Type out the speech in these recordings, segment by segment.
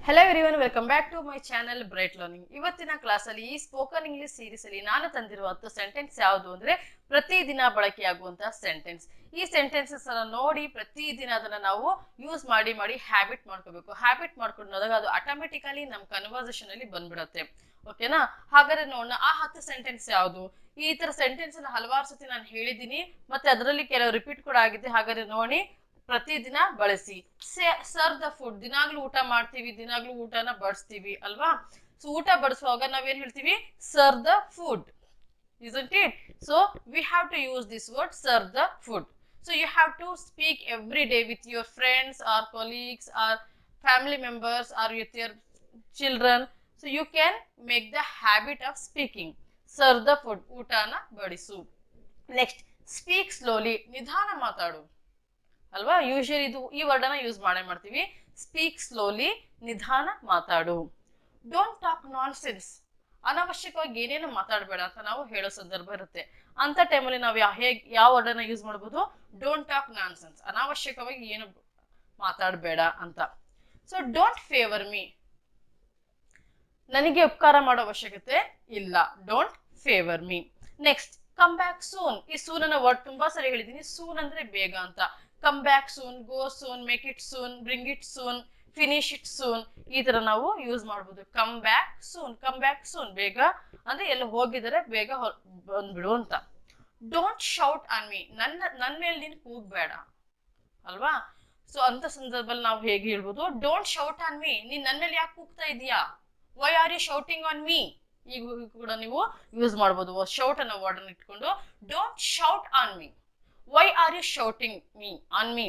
Hello everyone, welcome back to my channel Bright Learning. ಇವತ್ತಿನ class ಅಲ್ಲಿ ಈ spoken English series ಅಲ್ಲಿ ನಾನು ತಂದಿರುವ 10 ಸೆಂಟೆನ್ಸ್ ಯಾವುದು ಅಂದ್ರೆ ಪ್ರತಿದಿನ ಬಳಕೆಯಾಗುವಂತಹ ಸೆಂಟೆನ್ಸ್. ಈ ಸೆಂಟೆನ್ಸಸ್ ಅನ್ನು ನೋಡಿ ಪ್ರತಿದಿನ ಅದನ್ನ ನಾವು ಯೂಸ್ ಮಾಡಿ ಹ್ಯಾಬಿಟ್ ಮಾಡ್ಕೋಬೇಕು. ಹ್ಯಾಬಿಟ್ ಮಾಡ್ಕೊಂಡಾಗ ಅದು ಆಟೋಮೆಟಿಕಲಿ ನಮ್ಮ ಕನ್ವರ್ಸೇಷನ್ ಅಲ್ಲಿ ಬಂದ್ಬಿಡುತ್ತೆ. ಓಕೆನಾ? ಹಾಗಾದ್ರೆ ನೋಡೋಣ ಆ 10 ಸೆಂಟೆನ್ಸ್ ಯಾವುದು. ಈ ತರ ಸೆಂಟೆನ್ಸ್ ಅನ್ನ ಹಲವಾರು ಸತಿ ನಾನು ಹೇಳಿದ್ದೀನಿ, ಮತ್ತೆ ಅದರಲ್ಲಿ ಕೆಲವು ರಿಪೀಟ್ ಕೂಡ ಆಗಿದೆ. ಹಾಗಾದ್ರೆ ನೋಡಿ ಪ್ರತಿದಿನ ಬಳಸಿ. ಸರ್ವ್ ದ ಫುಡ್, ದಿನಾಗ್ಲೂ ಊಟ ಮಾಡ್ತೀವಿ, ದಿನಾಗ್ಲೂ ಊಟನ ಬಡಿಸ್ತೀವಿ ಅಲ್ವಾ? ಸೊ ಊಟ ಬಡಿಸುವಾಗ ನಾವೇನ್ ಹೇಳ್ತೀವಿ? Serve the food, isn't it? So we have to use this word, serve the food. So you have to speak every day with your friends or colleagues or family members or with your children. So you can make the habit of speaking. Serve the food, ಊಟನ ಬಡಿಸು. Next, speak slowly, ನಿಧಾನ ಮಾತಾಡು ಅಲ್ವಾ? Usually ಇದು ಈ word ಅನ್ನ use ಮಾಡ್ತೀವಿ. Speak slowly, ನಿಧಾನ ಮಾತಾಡು. ಡೋಂಟ್ ಟಾಕ್ ನಾನ್ ಸೆನ್ಸ್, ಅನಾವಶ್ಯಕವಾಗಿ ಏನೇನು ಮಾತಾಡಬೇಡ ಅಂತ ನಾವು ಹೇಳೋ ಸಂದರ್ಭ ಇರುತ್ತೆ. ಅಂತ ಟೈಮಲ್ಲಿ ನಾವು ಯಾವ ವರ್ಡ್ ಅನ್ನ ಯೂಸ್ ಮಾಡ್ಬೋದು? ಡೋಂಟ್ ಟಾಕ್ ನಾನ್ ಸೆನ್ಸ್, ಅನಾವಶ್ಯಕವಾಗಿ ಏನು ಮಾತಾಡಬೇಡ ಅಂತ. ಸೊ ಡೋಂಟ್ ಫೇವರ್ ಮೀ, ನನಗೆ ಉಪಕಾರ ಮಾಡೋ ಅವಶ್ಯಕತೆ ಇಲ್ಲ. Don't favour me. Next, come back soon. ಈ ಸೂನ್ ಅನ್ನೋ ವರ್ಡ್ ತುಂಬಾ ಸರಿ ಹೇಳಿದೀನಿ. ಸೂನ್ ಅಂದ್ರೆ ಬೇಗ ಅಂತ. Come back soon, go soon, make it soon, bring it soon, finish it soon, ಈ ತರ ನಾವು ಯೂಸ್ ಮಾಡ್ಬೋದು. Come back soon, come back soon, ಬೇಗ ಅಂದ್ರೆ ಎಲ್ಲ ಹೋಗಿದರೆ ಬೇಗ ಬಂದ್ಬಿಡು ಅಂತ. ಡೋಂಟ್ ಶೌಟ್ ಆನ್ ಮೀ, ನನ್ನ ಮೇಲೆ ನೀನು ಕೂಗ್ಬೇಡ ಅಲ್ವಾ? ಸೊ ಅಂತ ಸಂದರ್ಭದಲ್ಲಿ ನಾವು ಹೇಗೆ ಹೇಳ್ಬೋದು? ಡೋಂಟ್ ಶೌಟ್ ಆನ್ ಮೀ, ನೀನ್ ನನ್ನ ಮೇಲೆ ಯಾಕೆ ಕೂಗ್ತಾ ಇದೀಯಾ? Why are you shouting on me? ಈಗ ಕೂಡ ನೀವು ಯೂಸ್ ಮಾಡ್ಬೋದು. ಶೌಟ್ ಅನ್ನೋ ವರ್ಡ್ ಅನ್ನು ಇಟ್ಕೊಂಡು don't shout on me. Why are you shouting me on me?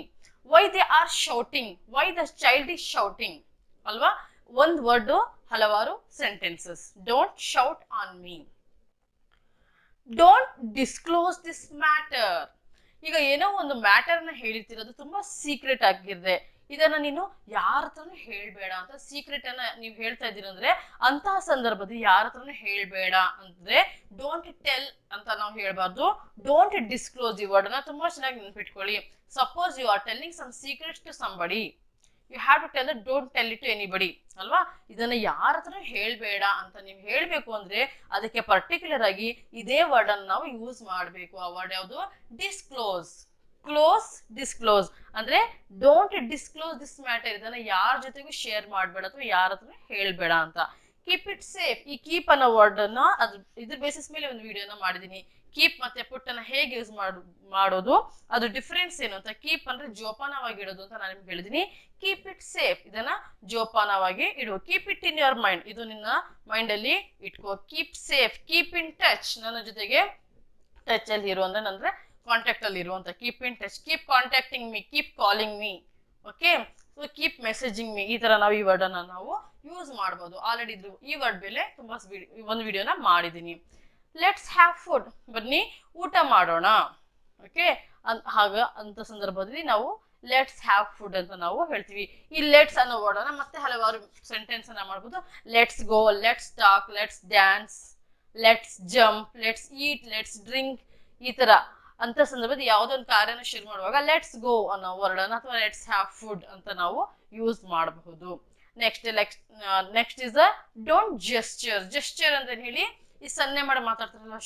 Why they are shouting? Why the child is shouting? ಅಲ್ವಾ? ಒಂದು ವರ್ಡ್ ಹಲವಾರು sentences. Don't shout on me. Don't disclose this matter. ಈಗ ಏನೋ ಒಂದು matter ನ ಹೇಳ್ತಿರೋದು ತುಂಬಾ secret ಆಗಿರುತ್ತೆ, ಇದನ್ನ ನೀನು ಯಾರ ಹತ್ರನೂ ಹೇಳ್ಬೇಡ ಅಂತ. ಸೀಕ್ರೆಟ್ ಅನ್ನ ನೀವು ಹೇಳ್ತಾ ಇದ್ದೀರ ಅಂದ್ರೆ ಅಂತಹ ಸಂದರ್ಭದಲ್ಲಿ ಯಾರ ಹತ್ರನೂ ಹೇಳ್ಬೇಡ ಅಂದ್ರೆ ಡೋಂಟ್ ಟೆಲ್ ಅಂತ ನಾವು ಹೇಳ್ಬಾರ್ದು. ಡೋಂಟ್ ಡಿಸ್ಕ್ಲೋಸ್ ಈ ವರ್ಡ್ ನ ತುಂಬಾ ಚೆನ್ನಾಗಿ ನೆನ್ಪಿಟ್ಕೊಳ್ಳಿ. Suppose you are telling some secrets to somebody, you have to tell that don't tell it to anybody ಅಲ್ವಾ? ಇದನ್ನ ಯಾರ ಹತ್ರ ಹೇಳ್ಬೇಡ ಅಂತ ನೀವು ಹೇಳ್ಬೇಕು ಅಂದ್ರೆ ಅದಕ್ಕೆ ಪರ್ಟಿಕ್ಯುಲರ್ ಆಗಿ ಇದೇ ವರ್ಡ್ ಅನ್ನು ನಾವು ಯೂಸ್ ಮಾಡಬೇಕು. ಆ ವರ್ಡ್ ಯಾವುದು? ಡಿಸ್ಕ್ಲೋಸ್. ಕ್ಲೋಸ್, ಡಿಸ್ಕ್ಲೋಸ್ ಅಂದ್ರೆ ಡೋಂಟ್ ಡಿಸ್ಕ್ಲೋಸ್ ದಿಸ್ ಮ್ಯಾಟರ್, ಇದನ್ನ ಯಾರ ಜೊತೆಗೂ ಶೇರ್ ಮಾಡಬೇಡ ಅಥವಾ ಯಾರ ಹತ್ರ ಹೇಳ್ಬೇಡ ಅಂತ. ಕೀಪ್ ಇಟ್ ಸೇಫ್, ಈ ಕೀಪ್ ಅನ್ನೋ ವರ್ಡ್ ಅನ್ನ ಇದ್ರ ಬೇಸಿಸ್ ಮೇಲೆ ಒಂದು ವಿಡಿಯೋನ ಮಾಡಿದೀನಿ. ಕೀಪ್ ಮತ್ತೆ ಪುಟ್ ಅನ್ನ ಹೇಗೆ ಯೂಸ್ ಮಾಡೋದು, ಅದು ಡಿಫರೆನ್ಸ್ ಏನು ಅಂತ. ಕೀಪ್ ಅಂದ್ರೆ ಜೋಪಾನವಾಗಿ ಇಡೋದು ಅಂತ ನಾನು ನಿಮ್ಗೆ ಹೇಳಿದೀನಿ. ಕೀಪ್ ಇಟ್ ಸೇಫ್, ಇದನ್ನ ಜೋಪಾನವಾಗಿ ಇಡು. Keep it in your mind, ಇದು ನಿನ್ನ ಮೈಂಡ್ ಅಲ್ಲಿ ಇಟ್ಕೋ. Keep safe. Keep in touch, ನನ್ನ ಜೊತೆಗೆ ಟಚ್ ಅಲ್ಲಿ ಇರು ಅಂದ್ರೆ ಕಾಂಟ್ಯಾಕ್ಟ್ ಅಲ್ಲಿ ಇರುವಂತ. Keep in touch, keep contacting me, keep calling me. Okay, so keep messaging me, ಈ ತರ ನಾವು ಈ ವರ್ಡ್ ಅನ್ನ ನಾವು ಯೂಸ್ ಮಾಡಬಹುದು. ಆಲ್ರೆಡಿ ಈ ವರ್ಡ್ ಮೇಲೆ ತುಂಬಾ ಒಂದು ವಿಡಿಯೋನ ಮಾಡಿದೀನಿ. ಲೆಟ್ಸ್ ಹ್ಯಾವ್ ಫುಡ್, ಬನ್ನಿ ಊಟ ಮಾಡೋಣ. ಓಕೆ, ಅಂತ ಸಂದರ್ಭದಲ್ಲಿ ನಾವು ಲೆಟ್ಸ್ ಹ್ಯಾವ್ ಫುಡ್ ಅಂತ ನಾವು ಹೇಳ್ತೀವಿ. ಈ ಲೆಟ್ಸ್ ಅನ್ನೋ ವರ್ಡ್ ಅನ್ನ ಮತ್ತೆ ಹಲವಾರು ಸೆಂಟೆನ್ಸ್ ಅನ್ನ ಮಾಡ್ಬೋದು. Let's go, let's talk, let's dance, let's jump, let's eat, let's drink, ಈ ತರ ಅಂತ ಸಂದರ್ಭದಲ್ಲಿ ಯಾವುದೊಂದು ಕಾರ್ಯನ ಶುರು ಮಾಡುವಾಗ ಲೆಟ್ಸ್ ಗೋ ಅನ್ನೋ ವರ್ಡ್ ಅನ್ನ ಅಥವಾ ಲೆಟ್ಸ್ ಹ್ಯಾವ್ ಫುಡ್ ಅಂತ ನಾವು ಯೂಸ್ ಮಾಡಬಹುದು. Next is don't gesture. Gesture ಅಂತ ಹೇಳಿ ಈ ಸನ್ನೆ ಮಾಡಿ ಮಾತಾಡ್ತಾರಲ್ಲ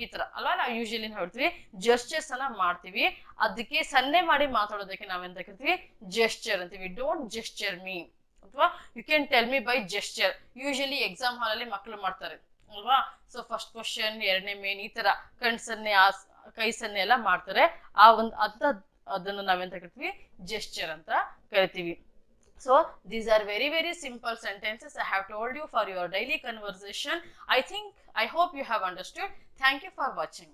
ಈ ತರ ಅಲ್ವಾ? ನಾವು ಯೂಶಲಿ ಹೇಳ್ತೀವಿ ಜೆಸ್ಚರ್ಸ್ ಅನ್ನ ಮಾಡ್ತೀವಿ, ಅದಕ್ಕೆ ಸನ್ನೆ ಮಾಡಿ ಮಾತಾಡೋದಕ್ಕೆ ನಾವೆಂತ ಕರಿತೀವಿ? ಜೆಸ್ಚರ್ ಅಂತೀವಿ. ಡೋಂಟ್ ಜೆಸ್ಚರ್ ಮೀ ಅಥವಾ you can tell me by gesture. Usually exam hall ಅಲ್ಲಿ ಮಕ್ಕಳು ಮಾಡ್ತಾರೆ ಅಲ್ವಾ? ಸೊ ಫಸ್ಟ್ ಕ್ವಶನ್, ಎರಡನೇ ಮೇನ್, ಈ ತರ ಕಣ್ಸನ್ನೆ, ಕೈ ಸನ್ನೆ ಎಲ್ಲ ಮಾಡ್ತಾರೆ. ಆ ಒಂದು ಅದನ್ನು ನಾವೆಂತ ಕರಿತೀವಿ? ಜೆಸ್ಚರ್ ಅಂತ ಕರಿತೀವಿ. So these are very very simple sentences I have told you for your daily conversation. I hope you have understood. Thank you for watching.